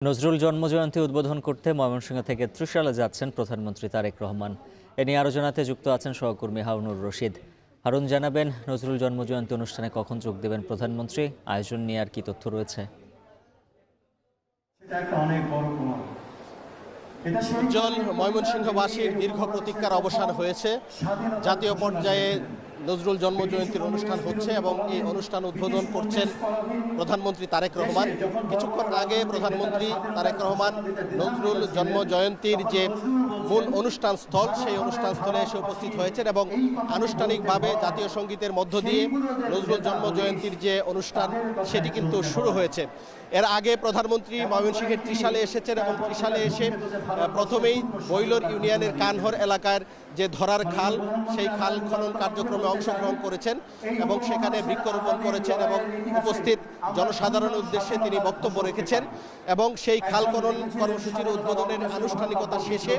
নজরুল জন্মজয়ন্তী উদ্বোধন করতে ময়মনসিংহ থেকে ত্রিশালে যাচ্ছেন প্রধানমন্ত্রী তারেক রহমান। এ নিয়ে আরও জানাতে যুক্ত আছেন সহকর্মী হারুনুর রশিদ। হারুন, জানাবেন নজরুল জন্মজয়ন্তী অনুষ্ঠানে কখন যোগ দেবেন প্রধানমন্ত্রী, আয়োজন নিয়ে আর কি তথ্য রয়েছে? উজ্জ্বল, ময়মনসিংহবাসীর দীর্ঘ প্রতীক্ষার অবসান হয়েছে। জাতীয় পর্যায়ে নজরুল জন্মজয়ন্তীর অনুষ্ঠান হচ্ছে এবং এই অনুষ্ঠান উদ্বোধন করছেন প্রধানমন্ত্রী তারেক রহমান। কিছুক্ষণ আগে প্রধানমন্ত্রী তারেক রহমান নজরুল জন্মজয়ন্তীর যে মূল অনুষ্ঠান স্থল, সেই অনুষ্ঠান স্থলে এসে উপস্থিত হয়েছেন এবং আনুষ্ঠানিকভাবে জাতীয় সঙ্গীতের মধ্য দিয়ে নজরুল জন্মজয়ন্তীর যে অনুষ্ঠান সেটি কিন্তু শুরু হয়েছে। এর আগে প্রধানমন্ত্রী ময়মনসিংহের ত্রিশালে এসেছেন এবং ত্রিশালে এসে প্রথমেই বৈলর ইউনিয়নের কানহর এলাকার যে ধরার খাল, সেই খাল খনন কার্যক্রমে অংশগ্রহণ করেছেন এবং সেখানে বৃক্ষরোপণ করেছেন এবং উপস্থিত জনসাধারণের উদ্দেশ্যে তিনি বক্তব্য রেখেছেন। এবং সেই খাল খনন কর্মসূচির উদ্বোধনের আনুষ্ঠানিকতা শেষে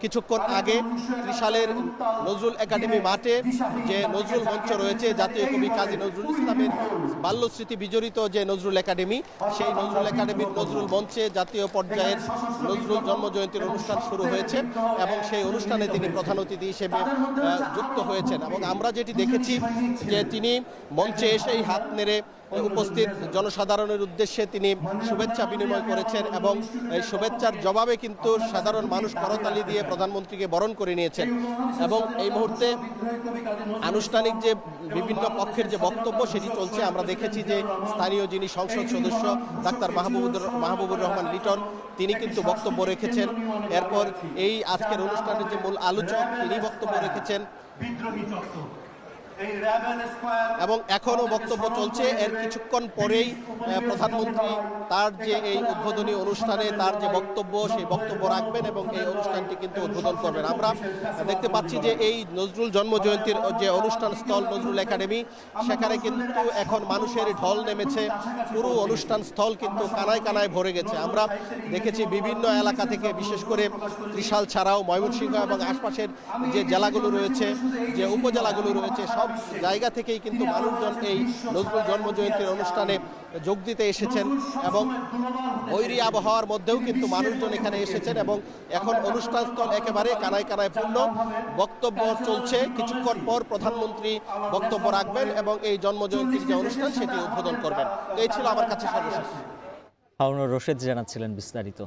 কিছুক্ষণ আগে ত্রিশালের নজরুল একাডেমি মাঠে যে নজরুল মঞ্চ রয়েছে, জাতীয় কবি কাজী নজরুল ইসলামের বাল্যস্মৃতি বিজড়িত যে নজরুল একাডেমি, সেই নজরুল একাডেমির নজরুল মঞ্চে জাতীয় পর্যায়ের নজরুল জন্মজয়ন্তীর অনুষ্ঠান শুরু হয়েছে এবং সেই অনুষ্ঠানে তিনি প্রধান অতিথি হিসেবে যুক্ত হয়েছেন। এবং আমরা যেটি দেখেছি যে তিনি মঞ্চে এসেই হাত নেড়ে উপস্থিত জনসাধারণের উদ্দেশ্যে তিনি শুভেচ্ছা বিনিময় করেছেন এবং এই শুভেচ্ছার জবাবে কিন্তু সাধারণ মানুষ করতালি দিয়ে প্রধানমন্ত্রীকে বরণ করে নিয়েছেন। এবং এই মুহূর্তে আনুষ্ঠানিক যে বিভিন্ন পক্ষের যে বক্তব্য সেটি চলছে। আমরা দেখেছি যে স্থানীয় যিনি সংসদ সদস্য ডাক্তার মাহবুবুর রহমান লিটন, তিনি কিন্তু বক্তব্য রেখেছেন। এরপর এই আজকের অনুষ্ঠানের যে মূল আলোচক, তিনি বক্তব্য রেখেছেন এবং এখনো বক্তব্য চলছে। এর কিছুক্ষণ পরেই প্রধানমন্ত্রী তার যে এই উদ্বোধনী অনুষ্ঠানে তার যে বক্তব্য, সেই বক্তব্য রাখবেন এবং এই অনুষ্ঠানটি কিন্তু উদ্বোধন করবেন। আমরা দেখতে পাচ্ছি যে এই নজরুল জন্মজয়ন্তীর যে অনুষ্ঠান স্থল নজরুল একাডেমি, সেখানে কিন্তু এখন মানুষের ঢল নেমেছে। পুরো অনুষ্ঠান স্থল কিন্তু কানায় কানায় ভরে গেছে। আমরা দেখেছি বিভিন্ন এলাকা থেকে, বিশেষ করে ত্রিশাল ছাড়াও ময়মনসিংহ এবং আশপাশের যে জেলাগুলো রয়েছে, যে উপজেলাগুলো রয়েছে, সব জায়গা থেকেই কিন্তু মানুষজন এই নজরুল জন্মজয়ন্তীর অনুষ্ঠানে যোগ দিতে এসেছেন এবং বৈরী আবহাওয়ার মধ্যেও কিন্তু মানুষজন এখানে এসেছেন এবং এখন অনুষ্ঠান স্থল একেবারে কানায় কানায় পূর্ণ। বক্তব্য চলছে, কিছুক্ষণ পর প্রধানমন্ত্রী বক্তব্য রাখবেন এবং এই জন্মজয়ন্তীর যে অনুষ্ঠান সেটি উদ্বোধন করবেন। এই ছিল আমার কাছে সর্বশেষ। হারুনুর রশিদ জানাচ্ছিলেন বিস্তারিত।